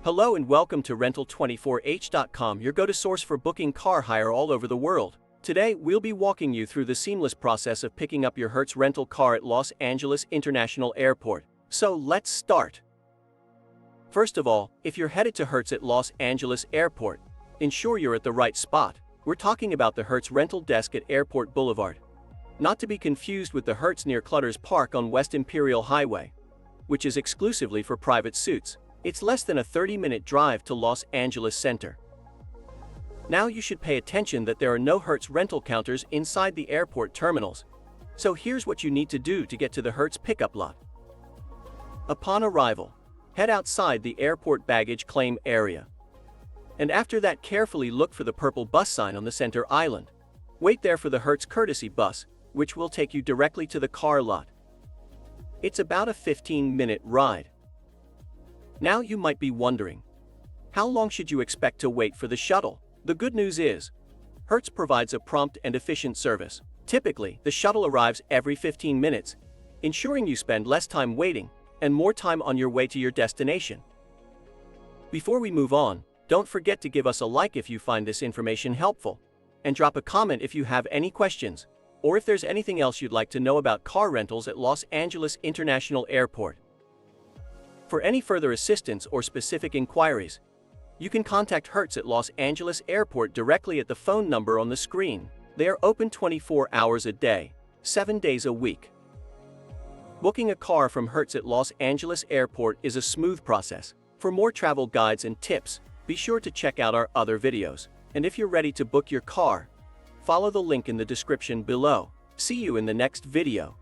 Hello and welcome to Rental24h.com, your go-to source for booking car hire all over the world. Today, we'll be walking you through the seamless process of picking up your Hertz rental car at Los Angeles International Airport. So let's start. First of all, if you're headed to Hertz at Los Angeles Airport, ensure you're at the right spot. We're talking about the Hertz rental desk at Airport Boulevard. Not to be confused with the Hertz near Clutter's Park on West Imperial Highway, which is exclusively for private suites. It's less than a 30-minute drive to Los Angeles Center. Now you should pay attention that there are no Hertz rental counters inside the airport terminals. So here's what you need to do to get to the Hertz pickup lot. Upon arrival, head outside the airport baggage claim area. And after that, carefully look for the purple bus sign on the center island. Wait there for the Hertz courtesy bus, which will take you directly to the car lot. It's about a 15-minute ride. Now you might be wondering, how long should you expect to wait for the shuttle? The good news is, Hertz provides a prompt and efficient service. Typically, the shuttle arrives every 15 minutes, ensuring you spend less time waiting and more time on your way to your destination. Before we move on, don't forget to give us a like if you find this information helpful, and drop a comment if you have any questions, or if there's anything else you'd like to know about car rentals at Los Angeles International Airport. For any further assistance or specific inquiries, you can contact Hertz at Los Angeles Airport directly at the phone number on the screen. They are open 24 hours a day, 7 days a week. Booking a car from Hertz at Los Angeles Airport is a smooth process. For more travel guides and tips, be sure to check out our other videos. And if you're ready to book your car, follow the link in the description below. See you in the next video.